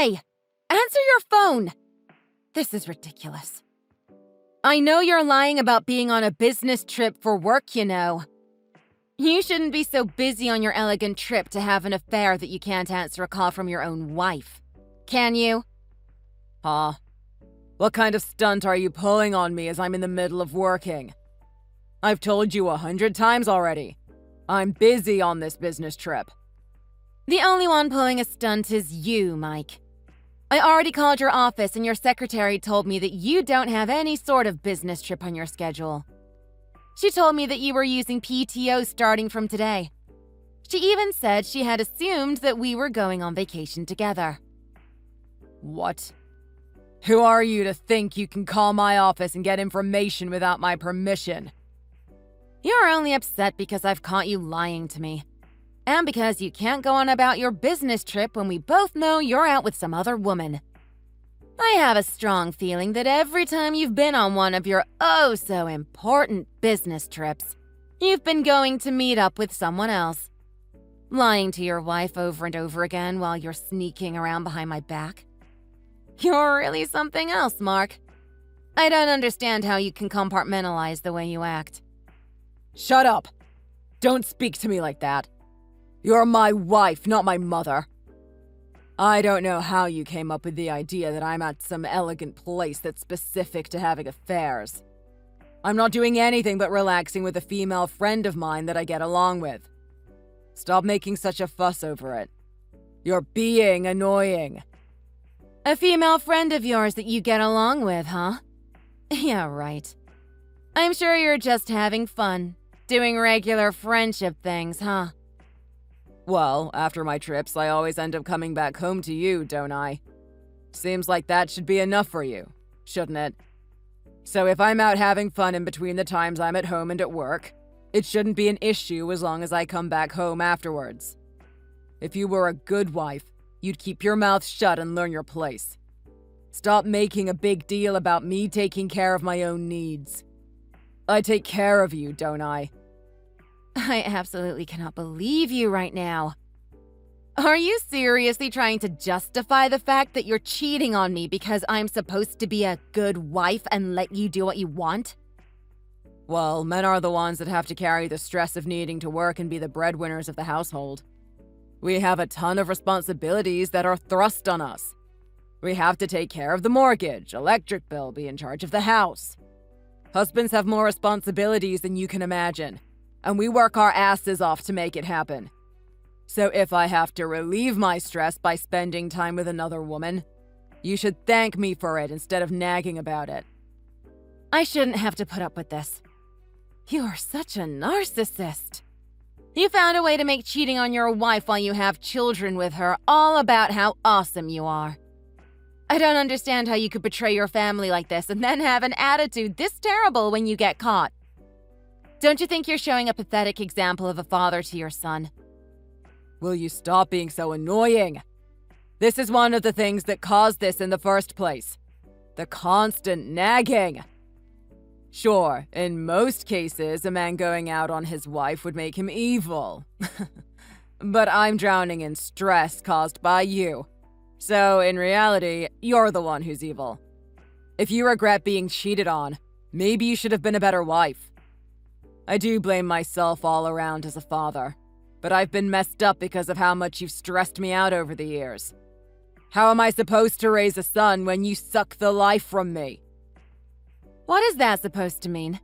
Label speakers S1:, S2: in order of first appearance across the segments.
S1: Hey, answer your phone! This is ridiculous. I know you're lying about being on a business trip for work, you know. You shouldn't be so busy on your elegant trip to have an affair that you can't answer a call from your own wife. Can you?
S2: Huh? What kind of stunt are you pulling on me as I'm in the middle of working? I've told you 100 times already. I'm busy on this business trip.
S1: The only one pulling a stunt is you, Mike. I already called your office and your secretary told me that you don't have any sort of business trip on your schedule. She told me that you were using PTO starting from today. She even said she had assumed that we were going on vacation together.
S2: What? Who are you to think you can call my office and get information without my permission?
S1: You're only upset because I've caught you lying to me. And because you can't go on about your business trip when we both know you're out with some other woman. I have a strong feeling that every time you've been on one of your oh-so-important business trips, you've been going to meet up with someone else. Lying to your wife over and over again while you're sneaking around behind my back. You're really something else, Mark. I don't understand how you can compartmentalize the way you act.
S2: Shut up! Don't speak to me like that. You're my wife, not my mother. I don't know how you came up with the idea that I'm at some elegant place that's specific to having affairs. I'm not doing anything but relaxing with a female friend of mine that I get along with. Stop making such a fuss over it. You're being annoying.
S1: A female friend of yours that you get along with, huh? Yeah, right. I'm sure you're just having fun, doing regular friendship things, huh?
S2: Well, after my trips, I always end up coming back home to you, don't I? Seems like that should be enough for you, shouldn't it? So if I'm out having fun in between the times I'm at home and at work, it shouldn't be an issue as long as I come back home afterwards. If you were a good wife, you'd keep your mouth shut and learn your place. Stop making a big deal about me taking care of my own needs. I take care of you, don't I?
S1: I absolutely cannot believe you right now. Are you seriously trying to justify the fact that you're cheating on me because I'm supposed to be a good wife and let you do what you want?
S2: Well, men are the ones that have to carry the stress of needing to work and be the breadwinners of the household. We have a ton of responsibilities that are thrust on us. We have to take care of the mortgage, electric bill, be in charge of the house. Husbands have more responsibilities than you can imagine, and we work our asses off to make it happen. So if I have to relieve my stress by spending time with another woman, you should thank me for it instead of nagging about it.
S1: I shouldn't have to put up with this. You are such a narcissist. You found a way to make cheating on your wife while you have children with her all about how awesome you are. I don't understand how you could betray your family like this and then have an attitude this terrible when you get caught. Don't you think you're showing a pathetic example of a father to your son?
S2: Will you stop being so annoying? This is one of the things that caused this in the first place. The constant nagging. Sure, in most cases, a man going out on his wife would make him evil. But I'm drowning in stress caused by you. So, in reality, you're the one who's evil. If you regret being cheated on, maybe you should have been a better wife. I do blame myself all around as a father, but I've been messed up because of how much you've stressed me out over the years. How am I supposed to raise a son when you suck the life from me?
S1: What is that supposed to mean?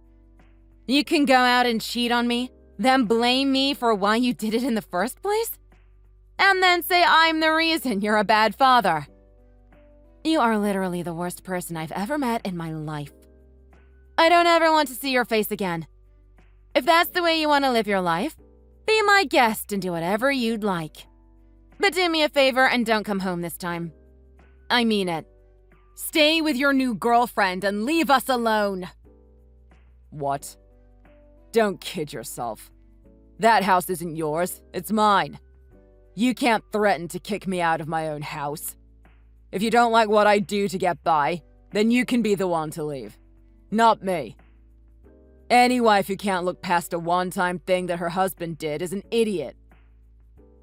S1: You can go out and cheat on me, then blame me for why you did it in the first place? And then say I'm the reason you're a bad father. You are literally the worst person I've ever met in my life. I don't ever want to see your face again. If that's the way you want to live your life, be my guest and do whatever you'd like. But do me a favor and don't come home this time. I mean it. Stay with your new girlfriend and leave us alone.
S2: What? Don't kid yourself. That house isn't yours, it's mine. You can't threaten to kick me out of my own house. If you don't like what I do to get by, then you can be the one to leave. Not me. Any wife who can't look past a one-time thing that her husband did is an idiot.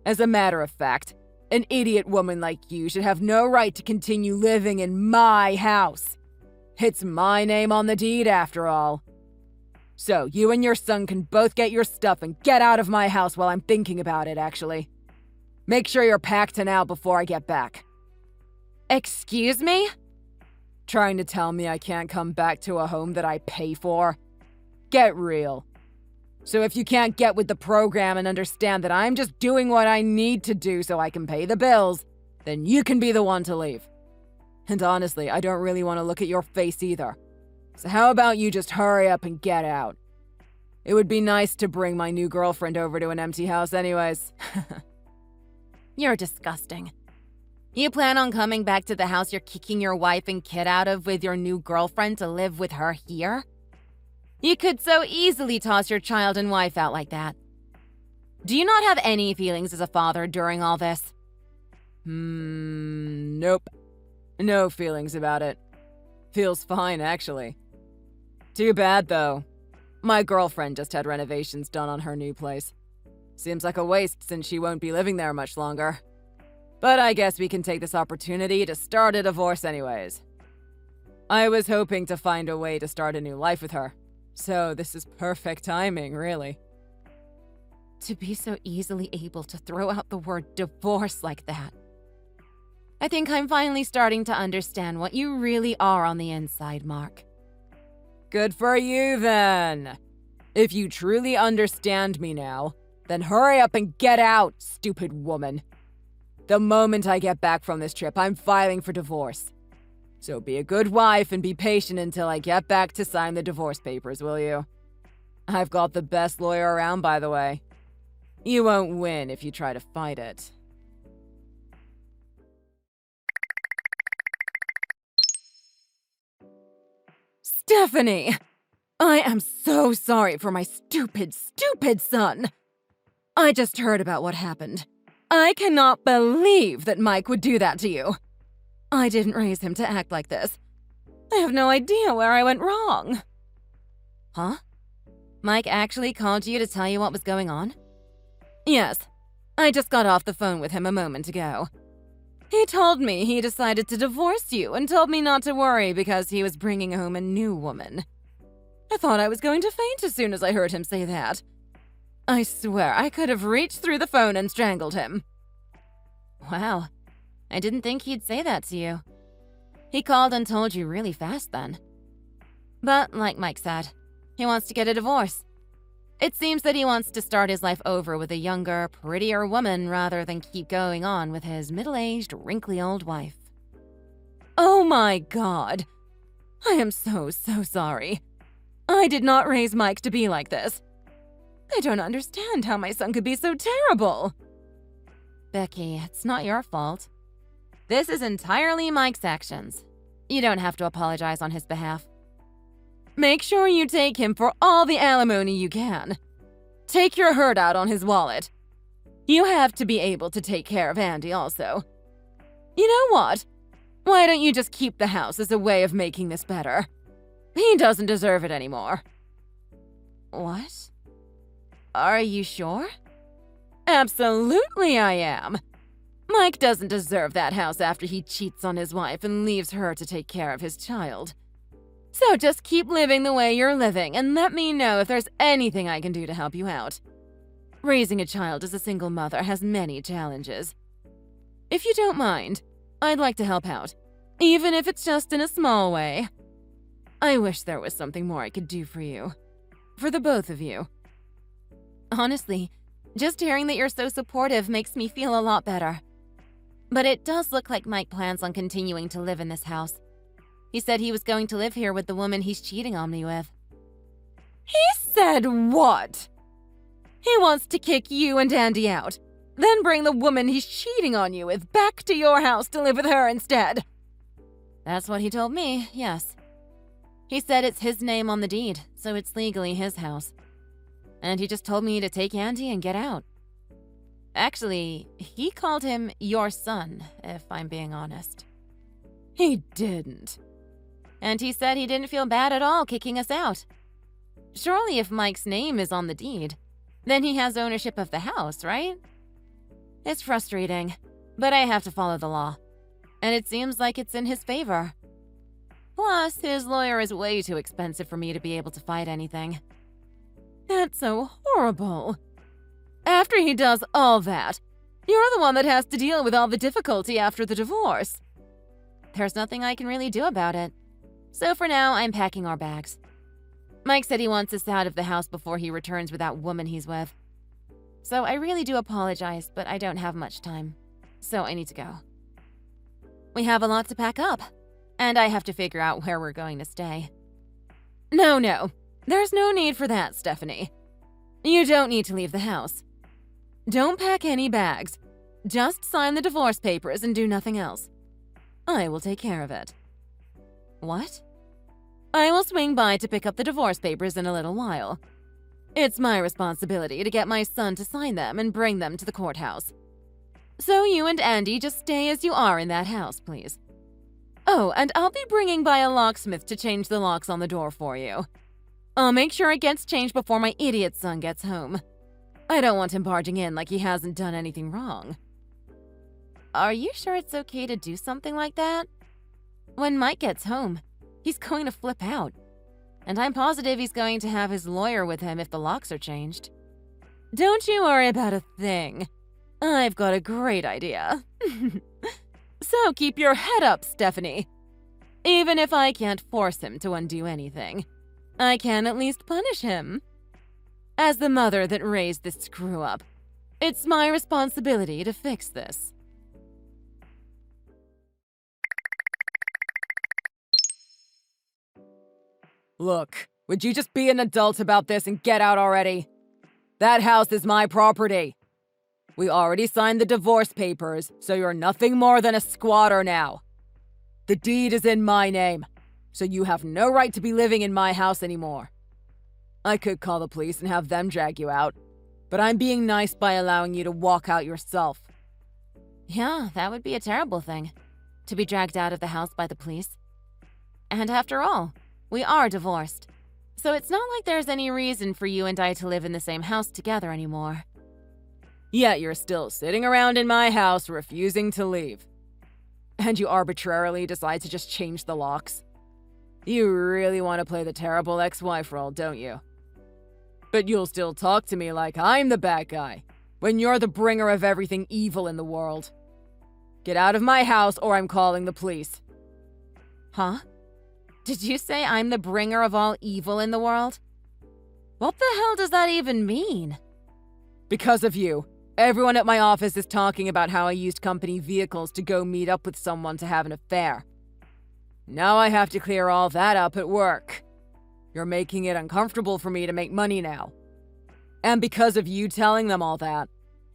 S2: As a matter of fact, An idiot woman like you should have no right to continue living in my house. It's my name on the deed, after all. So, you and your son can both get your stuff and get out of my house while I'm thinking about it, actually. Make sure you're packed and out before I get back.
S1: Excuse me?
S2: Trying to tell me I can't come back to a home that I pay for? Get real. So if you can't get with the program and understand that I'm just doing what I need to do so I can pay the bills, then you can be the one to leave. And honestly, I don't really want to look at your face either. So how about you just hurry up and get out? It would be nice to bring my new girlfriend over to an empty house anyways.
S1: You're disgusting. You plan on coming back to the house you're kicking your wife and kid out of with your new girlfriend to live with her here? You could so easily toss your child and wife out like that. Do you not have any feelings as a father during all this?
S2: Nope. No feelings about it. Feels fine, actually. Too bad, though. My girlfriend just had renovations done on her new place. Seems like a waste since she won't be living there much longer. But I guess we can take this opportunity to start a divorce anyways. I was hoping to find a way to start a new life with her. So this is perfect timing, really.
S1: To be so easily able to throw out the word divorce like that. I think I'm finally starting to understand what you really are on the inside, Mark.
S2: Good for you, then. If you truly understand me now, then hurry up and get out, stupid woman. The moment I get back from this trip, I'm filing for divorce. So be a good wife and be patient until I get back to sign the divorce papers, will you? I've got the best lawyer around, by the way. You won't win if you try to fight it.
S1: Stephanie! I am so sorry for my stupid son. I just heard about what happened. I cannot believe that Mike would do that to you. I didn't raise him to act like this. I have no idea where I went wrong. Huh? Mike actually called you to tell you what was going on? Yes. I just got off the phone with him a moment ago. He told me he decided to divorce you and told me not to worry because he was bringing home a new woman. I thought I was going to faint as soon as I heard him say that. I swear I could have reached through the phone and strangled him. Wow. I didn't think he'd say that to you. He called and told you really fast then. But like Mike said, he wants to get a divorce. It seems that he wants to start his life over with a younger, prettier woman rather than keep going on with his middle-aged, wrinkly old wife. Oh my God. I am so sorry. I did not raise Mike to be like this. I don't understand how my son could be so terrible. Becky, it's not your fault. This is entirely Mike's actions. You don't have to apologize on his behalf. Make sure you take him for all the alimony you can. Take your hurt out on his wallet. You have to be able to take care of Andy also. You know what? Why don't you just keep the house as a way of making this better? He doesn't deserve it anymore. What? Are you sure? Absolutely I am. Mike doesn't deserve that house after he cheats on his wife and leaves her to take care of his child. So just keep living the way you're living and let me know if there's anything I can do to help you out. Raising a child as a single mother has many challenges. If you don't mind, I'd like to help out, even if it's just in a small way. I wish there was something more I could do for you. For the both of you. Honestly, just hearing that you're so supportive makes me feel a lot better. But it does look like Mike plans on continuing to live in this house. He said he was going to live here with the woman he's cheating on me with. He said what? He wants to kick you and Andy out, then bring the woman he's cheating on you with back to your house to live with her instead. That's what he told me, yes. He said it's his name on the deed, so it's legally his house. And he just told me to take Andy and get out. Actually, he called him your son, if I'm being honest. He didn't. And he said he didn't feel bad at all kicking us out. Surely if Mike's name is on the deed, then he has ownership of the house, right? It's frustrating. But I have to follow the law. And it seems like it's in his favor. Plus, his lawyer is way too expensive for me to be able to fight anything. That's so horrible. After he does all that, you're the one that has to deal with all the difficulty after the divorce. There's nothing I can really do about it. So for now, I'm packing our bags. Mike said he wants us out of the house before he returns with that woman he's with. So I really do apologize, but I don't have much time. So I need to go. We have a lot to pack up, and I have to figure out where we're going to stay. No. There's no need for that, Stephanie. You don't need to leave the house. Don't pack any bags. Just sign the divorce papers and do nothing else. I will take care of it. What? I will swing by to pick up the divorce papers in a little while. It's my responsibility to get my son to sign them and bring them to the courthouse. So you and Andy just stay as you are in that house, please. Oh, and I'll be bringing by a locksmith to change the locks on the door for you. I'll make sure it gets changed before my idiot son gets home. I don't want him barging in like he hasn't done anything wrong. Are you sure it's okay to do something like that? When Mike gets home, he's going to flip out. And I'm positive he's going to have his lawyer with him if the locks are changed. Don't you worry about a thing. I've got a great idea. So keep your head up, Stephanie. Even if I can't force him to undo anything, I can at least punish him. As the mother that raised this screw-up, it's my responsibility to fix this.
S2: Look, would you just be an adult about this and get out already? That house is my property. We already signed the divorce papers, so you're nothing more than a squatter now. The deed is in my name, so you have no right to be living in my house anymore. I could call the police and have them drag you out, but I'm being nice by allowing you to walk out yourself.
S1: Yeah, that would be a terrible thing, to be dragged out of the house by the police. And after all, we are divorced, so it's not like there's any reason for you and I to live in the same house together anymore.
S2: Yet you're still sitting around in my house refusing to leave. And you arbitrarily decide to just change the locks. You really want to play the terrible ex-wife role, don't you? But you'll still talk to me like I'm the bad guy, when you're the bringer of everything evil in the world. Get out of my house or I'm calling the police.
S1: Huh? Did you say I'm the bringer of all evil in the world? What the hell does that even mean?
S2: Because of you. Everyone at my office is talking about how I used company vehicles to go meet up with someone to have an affair. Now I have to clear all that up at work. You're making it uncomfortable for me to make money now. And because of you telling them all that,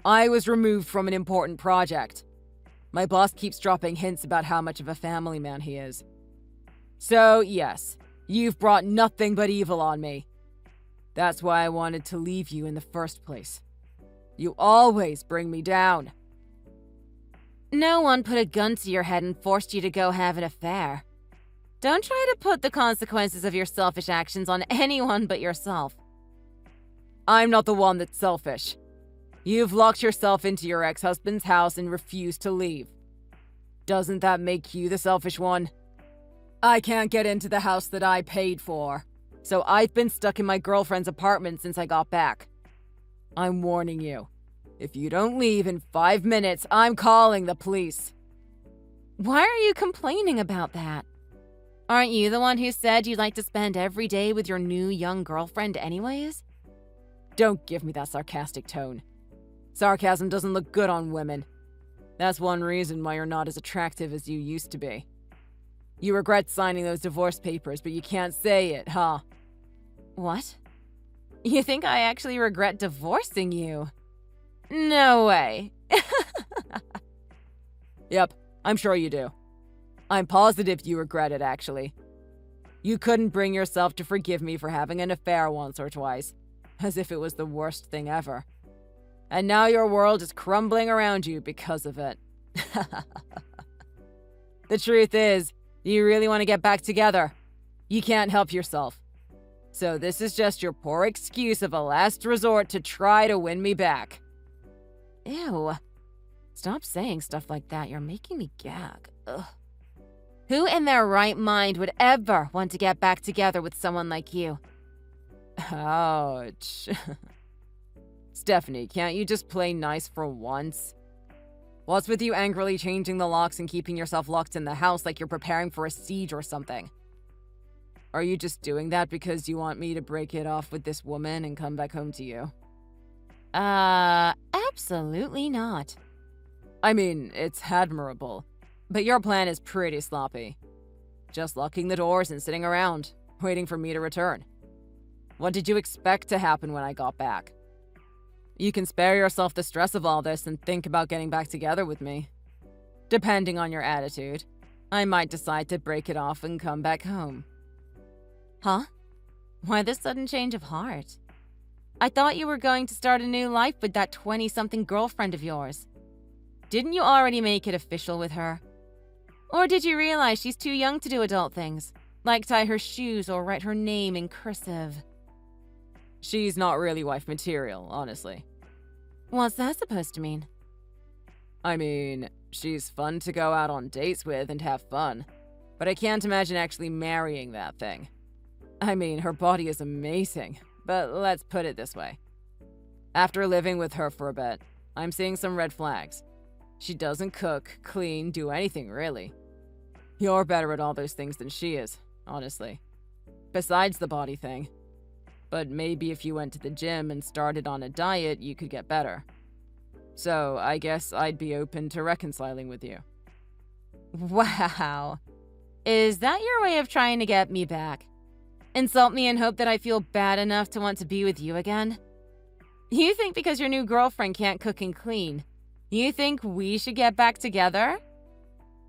S2: I was removed from an important project. My boss keeps dropping hints about how much of a family man he is. So, yes, you've brought nothing but evil on me. That's why I wanted to leave you in the first place. You always bring me down.
S1: No one put a gun to your head and forced you to go have an affair. Don't try to put the consequences of your selfish actions on anyone but yourself.
S2: I'm not the one that's selfish. You've locked yourself into your ex-husband's house and refused to leave. Doesn't that make you the selfish one? I can't get into the house that I paid for, so I've been stuck in my girlfriend's apartment since I got back. I'm warning you. If you don't leave in 5 minutes, I'm calling the police.
S1: Why are you complaining about that? Aren't you the one who said you'd like to spend every day with your new young girlfriend anyways?
S2: Don't give me that sarcastic tone. Sarcasm doesn't look good on women. That's one reason why you're not as attractive as you used to be. You regret signing those divorce papers, but you can't say it, huh?
S1: What? You think I actually regret divorcing you? No way.
S2: Yep, I'm sure you do. I'm positive you regret it, actually. You couldn't bring yourself to forgive me for having an affair once or twice, as if it was the worst thing ever. And now your world is crumbling around you because of it. The truth is, you really want to get back together. You can't help yourself. So this is just your poor excuse of a last resort to try to win me back.
S1: Ew. Stop saying stuff like that. You're making me gag. Ugh. Who in their right mind would ever want to get back together with someone like you?
S2: Ouch. Stephanie, can't you just play nice for once? What's with you angrily changing the locks and keeping yourself locked in the house like you're preparing for a siege or something? Are you just doing that because you want me to break it off with this woman and come back home to you?
S1: Absolutely not.
S2: I mean, it's admirable, but your plan is pretty sloppy. Just locking the doors and sitting around, waiting for me to return. What did you expect to happen when I got back? You can spare yourself the stress of all this and think about getting back together with me. Depending on your attitude, I might decide to break it off and come back home.
S1: Huh? Why this sudden change of heart? I thought you were going to start a new life with that 20-something girlfriend of yours. Didn't you already make it official with her? Or did you realize she's too young to do adult things, like tie her shoes or write her name in cursive?
S2: She's not really wife material, honestly.
S1: What's that supposed to mean?
S2: I mean, she's fun to go out on dates with and have fun, but I can't imagine actually marrying that thing. I mean, her body is amazing, but let's put it this way. After living with her for a bit, I'm seeing some red flags. She doesn't cook, clean, do anything really. You're better at all those things than she is, honestly. Besides the body thing. But maybe if you went to the gym and started on a diet, you could get better. So I guess I'd be open to reconciling with you.
S1: Wow. Is that your way of trying to get me back? Insult me and hope that I feel bad enough to want to be with you again? You think because your new girlfriend can't cook and clean, you think we should get back together?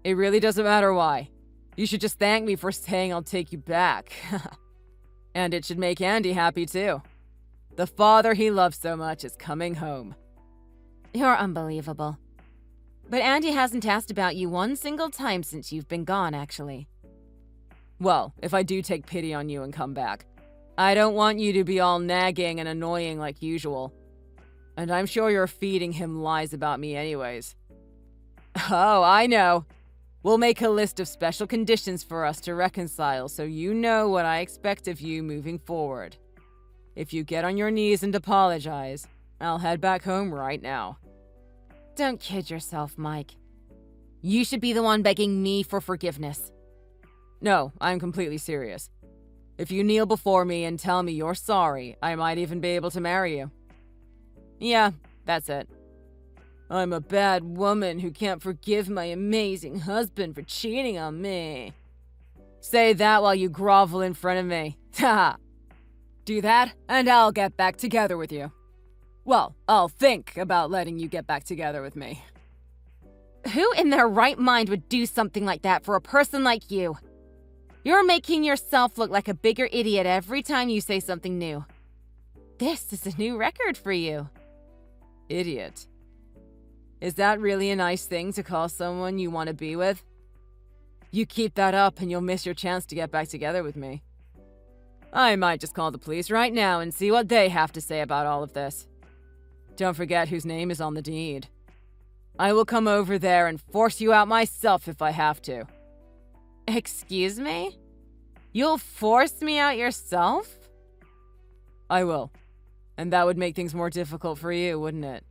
S2: It really doesn't matter why. You should just thank me for saying I'll take you back. And it should make Andy happy too. The father he loves so much is coming home.
S1: You're unbelievable. But Andy hasn't asked about you one single time since you've been gone, actually.
S2: Well, if I do take pity on you and come back, I don't want you to be all nagging and annoying like usual. And I'm sure you're feeding him lies about me anyways. Oh, I know. We'll make a list of special conditions for us to reconcile so you know what I expect of you moving forward. If you get on your knees and apologize, I'll head back home right now.
S1: Don't kid yourself, Mike. You should be the one begging me for forgiveness.
S2: No, I'm completely serious. If you kneel before me and tell me you're sorry, I might even be able to marry you. Yeah, that's it. I'm a bad woman who can't forgive my amazing husband for cheating on me. Say that while you grovel in front of me. Ha! Do that, and I'll get back together with you. Well, I'll think about letting you get back together with me.
S1: Who in their right mind would do something like that for a person like you? You're making yourself look like a bigger idiot every time you say something new. This is a new record for you.
S2: Idiot. Is that really a nice thing to call someone you want to be with? You keep that up and you'll miss your chance to get back together with me. I might just call the police right now and see what they have to say about all of this. Don't forget whose name is on the deed. I will come over there and force you out myself if I have to.
S1: Excuse me? You'll force me out yourself?
S2: I will. And that would make things more difficult for you, wouldn't it?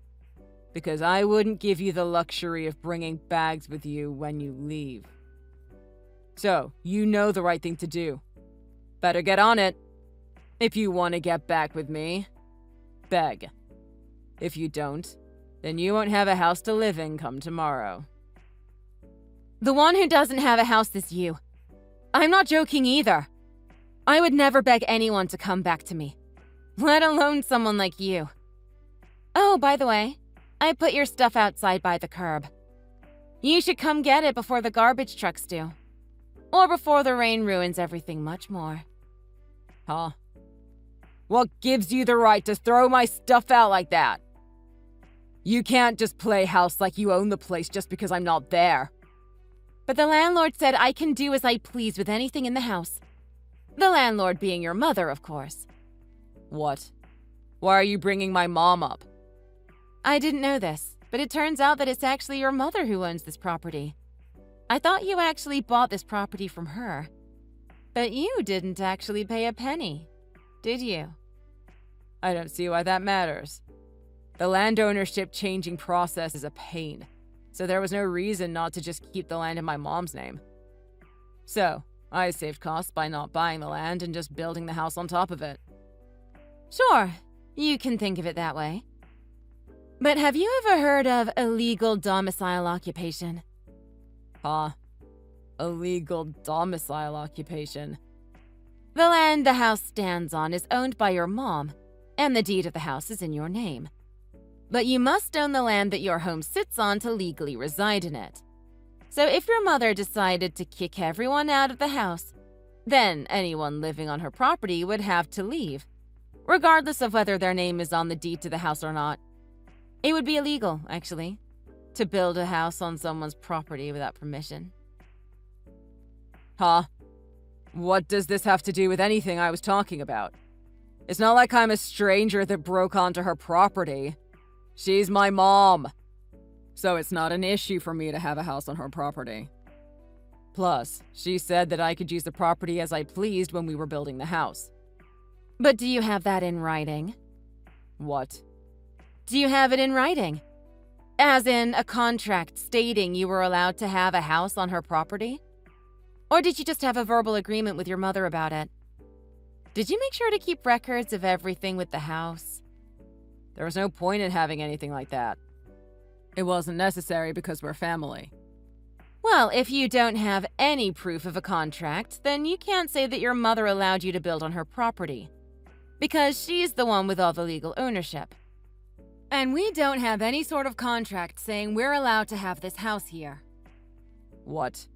S2: Because I wouldn't give you the luxury of bringing bags with you when you leave. So, you know the right thing to do. Better get on it. If you want to get back with me, beg. If you don't, then you won't have a house to live in come tomorrow.
S1: The one who doesn't have a house is you. I'm not joking either. I would never beg anyone to come back to me, let alone someone like you. Oh, by the way, I put your stuff outside by the curb. You should come get it before the garbage trucks do. Or before the rain ruins everything much more.
S2: Huh? What gives you the right to throw my stuff out like that? You can't just play house like you own the place just because I'm not there.
S1: But the landlord said I can do as I please with anything in the house. The landlord being your mother, of course.
S2: What? Why are you bringing my mom up?
S1: I didn't know this. but it turns out that it's actually your mother who owns this property. I thought you actually bought this property from her. But you didn't actually pay a penny, did you?
S2: I don't see why that matters. The land ownership changing process is a pain, so there was no reason not to just keep the land in my mom's name. So, I saved costs by not buying the land and just building the house on top of it.
S1: Sure, you can think of it that way. But have you ever heard of illegal domicile occupation?
S2: Huh? Illegal domicile occupation.
S1: The land the house stands on is owned by your mom, and the deed of the house is in your name. But you must own the land that your home sits on to legally reside in it. So if your mother decided to kick everyone out of the house, then anyone living on her property would have to leave, regardless of whether their name is on the deed to the house or not. It would be illegal, actually, to build a house on someone's property without permission.
S2: Huh? What does this have to do with anything I was talking about? It's not like I'm a stranger that broke onto her property. She's my mom. So it's not an issue for me to have a house on her property. Plus, she said that I could use the property as I pleased when we were building the house.
S1: But do you have that in writing?
S2: What?
S1: Do you have it in writing? As in a contract stating you were allowed to have a house on her property? Or did you just have a verbal agreement with your mother about it? Did you make sure to keep records of everything with the house?
S2: There was no point in having anything like that. It wasn't necessary because we're family.
S1: Well, if you don't have any proof of a contract, then you can't say that your mother allowed you to build on her property, because she's the one with all the legal ownership. And we don't have any sort of contract saying we're allowed to have this house here.
S2: What?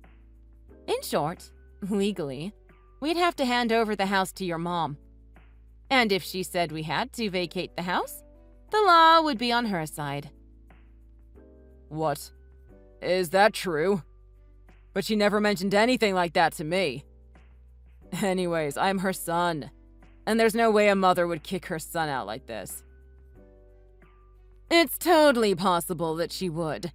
S1: In short, legally, we'd have to hand over the house to your mom. And if she said we had to vacate the house, the law would be on her side.
S2: What? Is that true? But she never mentioned anything like that to me. Anyways, I'm her son, and there's no way a mother would kick her son out like this.
S1: It's totally possible that she would.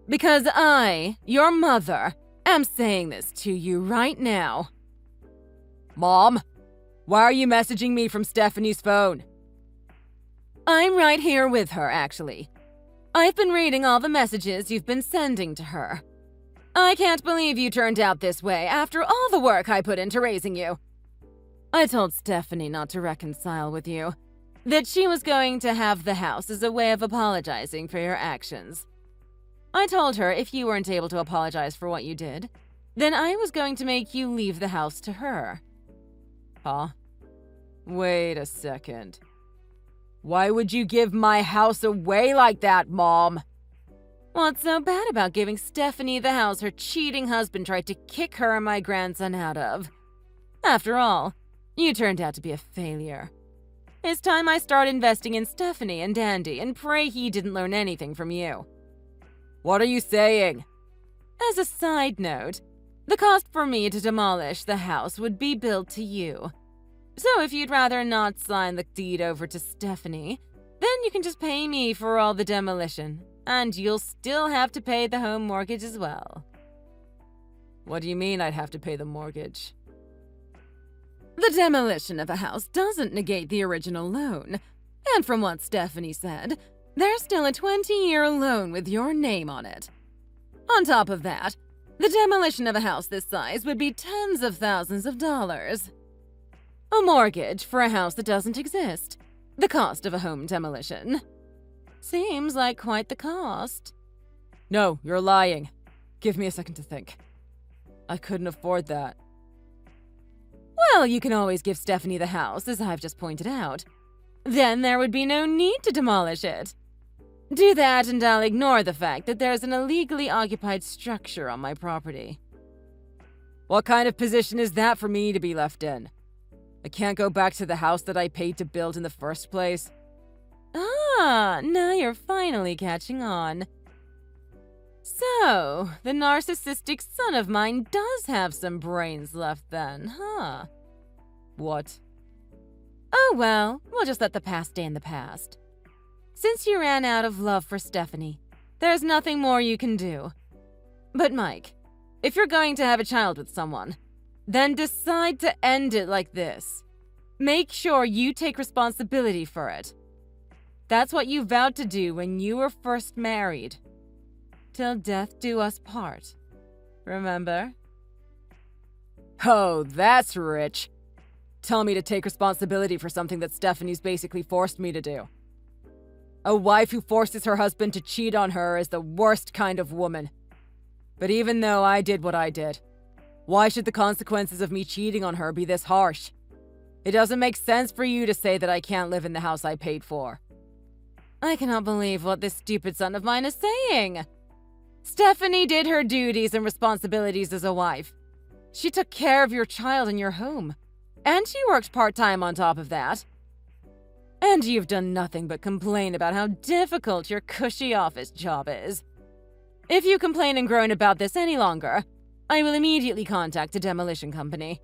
S1: Because I, your mother, am saying this to you right now.
S2: Mom, why are you messaging me from Stephanie's phone?
S1: I'm right here with her, actually. I've been reading all the messages you've been sending to her. I can't believe you turned out this way after all the work I put into raising you. I told Stephanie not to reconcile with you, that she was going to have the house as a way of apologizing for your actions. I told her if you weren't able to apologize for what you did, then I was going to make you leave the house to her.
S2: Huh? Wait a second. Why would you give my house away like that, Mom?
S1: What's so bad about giving Stephanie the house her cheating husband tried to kick her and my grandson out of? After all, you turned out to be a failure. It's time I start investing in Stephanie and Dandy and pray he didn't learn anything from you.
S2: What are you saying?
S1: As a side note, the cost for me to demolish the house would be billed to you. So if you'd rather not sign the deed over to Stephanie, then you can just pay me for all the demolition, and you'll still have to pay the home mortgage as well.
S2: What do you mean I'd have to pay the mortgage?
S1: The demolition of a house doesn't negate the original loan, and from what Stephanie said, there's still a 20-year loan with your name on it. On top of that, the demolition of a house this size would be tens of thousands of dollars. A mortgage for a house that doesn't exist. The cost of a home demolition. Seems like quite the cost.
S2: No, you're lying. Give me a second to think. I couldn't afford that.
S1: Well, you can always give Stephanie the house, as I've just pointed out. Then there would be no need to demolish it. Do that and I'll ignore the fact that there's an illegally occupied structure on my property.
S2: What kind of position is that for me to be left in? I can't go back to the house that I paid to build in the first place.
S1: Ah, now you're finally catching on. So, the narcissistic son of mine does have some brains left then, huh?
S2: What?
S1: Oh well, we'll just let the past stay in the past. Since you ran out of love for Stephanie, There's nothing more you can do. But Mike, if you're going to have a child with someone, then decide to end it like this. Make sure you take responsibility for it. That's what you vowed to do when you were first married. Till death do us part. Remember?
S2: Oh, that's rich. Tell me to take responsibility for something that Stephanie's basically forced me to do. A wife who forces her husband to cheat on her is the worst kind of woman. But even though I did what I did, why should the consequences of me cheating on her be this harsh? It doesn't make sense for you to say that I can't live in the house I paid for.
S1: I cannot believe what this stupid son of mine is saying. Stephanie did her duties and responsibilities as a wife. She took care of your child and your home. And she worked part-time on top of that. And you've done nothing but complain about how difficult your cushy office job is. If you complain and groan about this any longer, I will immediately contact a demolition company.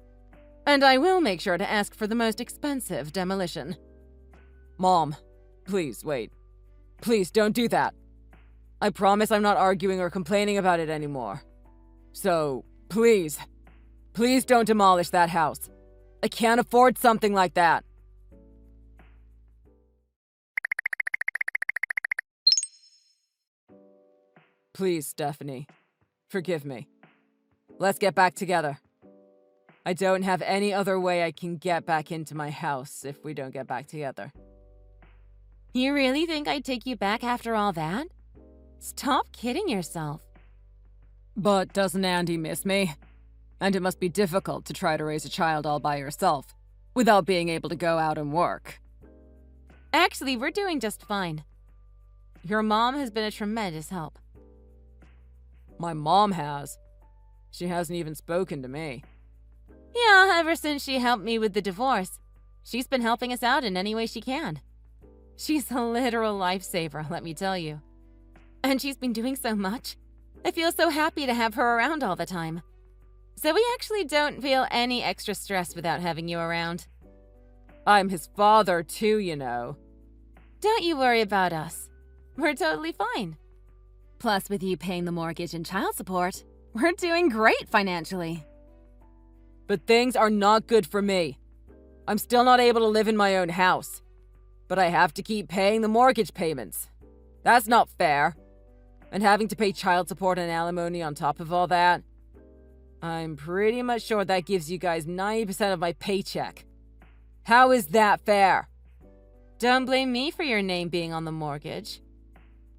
S1: And I will make sure to ask for the most expensive demolition.
S2: Mom, please wait. Please don't do that. I promise I'm not arguing or complaining about it anymore. So, please don't demolish that house. I can't afford something like that. Please, Stephanie. Forgive me. Let's get back together. I don't have any other way I can get back into my house if we don't get back together.
S1: You really think I'd take you back after all that? Stop kidding yourself.
S2: But doesn't Andy miss me? And it must be difficult to try to raise a child all by yourself, without being able to go out and work.
S1: Actually, we're doing just fine. Your mom has been a tremendous help.
S2: My mom has. She hasn't even spoken to me.
S1: Yeah, ever since she helped me with the divorce. She's been helping us out in any way she can. She's a literal lifesaver, let me tell you. And she's been doing so much. I feel so happy to have her around all the time. So we actually don't feel any extra stress without having you around.
S2: I'm his father too, you know.
S1: Don't you worry about us. We're totally fine. Plus, with you paying the mortgage and child support, we're doing great financially.
S2: But things are not good for me. I'm still not able to live in my own house. But I have to keep paying the mortgage payments. That's not fair. And having to pay child support and alimony on top of all that. I'm pretty much sure that gives you guys 90% of my paycheck. How is that fair?
S1: Don't blame me for your name being on the mortgage.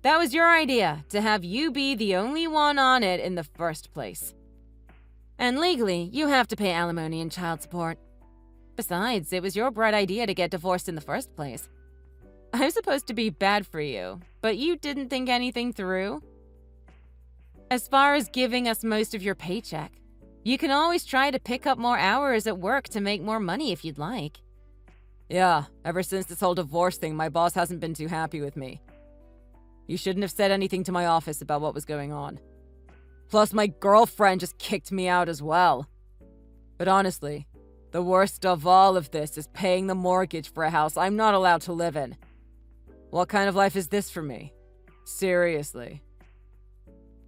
S1: That was your idea, to have you be the only one on it in the first place. And legally, you have to pay alimony and child support. Besides, it was your bright idea to get divorced in the first place. I'm supposed to be bad for you, but you didn't think anything through? As far as giving us most of your paycheck, you can always try to pick up more hours at work to make more money if you'd like.
S2: Yeah, ever since this whole divorce thing, my boss hasn't been too happy with me. You shouldn't have said anything to my office about what was going on. Plus, my girlfriend just kicked me out as well. But honestly, the worst of all of this is paying the mortgage for a house I'm not allowed to live in. What kind of life is this for me? Seriously.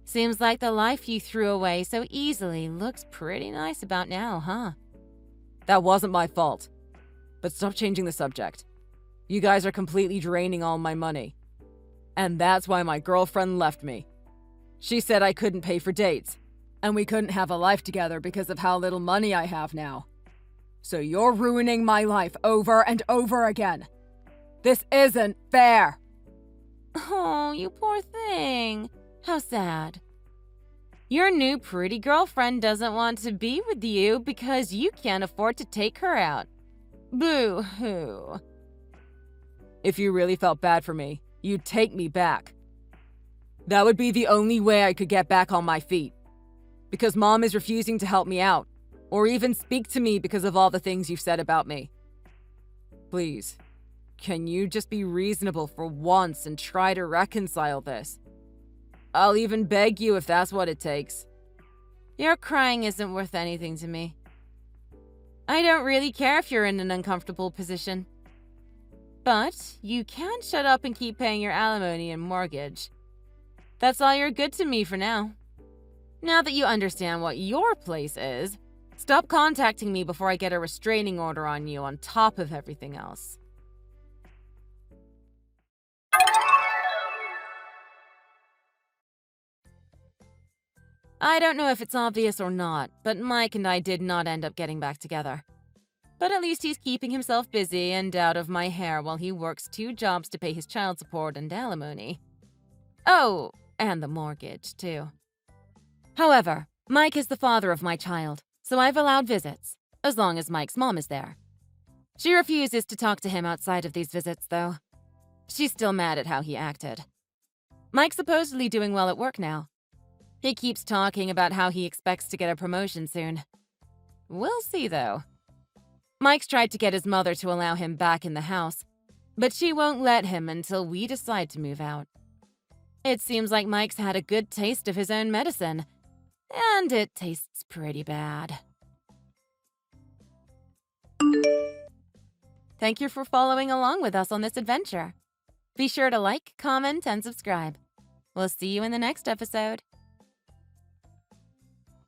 S1: Seems like the life you threw away so easily looks pretty nice about now, huh?
S2: That wasn't my fault. But stop changing the subject. You guys are completely draining all my money. And that's why my girlfriend left me. She said I couldn't pay for dates, and we couldn't have a life together because of how little money I have now. So you're ruining my life over and over again. This isn't fair.
S1: Oh, you poor thing. How sad. Your new pretty girlfriend doesn't want to be with you because you can't afford to take her out. Boo-hoo.
S2: If you really felt bad for me, you'd take me back. That would be the only way I could get back on my feet. Because Mom is refusing to help me out, or even speak to me because of all the things you've said about me. Please, can you just be reasonable for once and try to reconcile this? I'll even beg you if that's what it takes.
S1: Your crying isn't worth anything to me. I don't really care if you're in an uncomfortable position. But you can shut up and keep paying your alimony and mortgage. That's all you're good to me for now. Now that you understand what your place is, stop contacting me before I get a restraining order on you on top of everything else. I don't know if it's obvious or not, but Mike and I did not end up getting back together. But at least he's keeping himself busy and out of my hair while he works 2 jobs to pay his child support and alimony. Oh, and the mortgage, too. However, Mike is the father of my child, so I've allowed visits, as long as Mike's mom is there. She refuses to talk to him outside of these visits, though. She's still mad at how he acted. Mike's supposedly doing well at work now. He keeps talking about how he expects to get a promotion soon. We'll see, though. Mike's tried to get his mother to allow him back in the house, but she won't let him until we decide to move out. It seems like Mike's had a good taste of his own medicine, and it tastes pretty bad. Thank you for following along with us on this adventure. Be sure to like, comment, and subscribe. We'll see you in the next episode.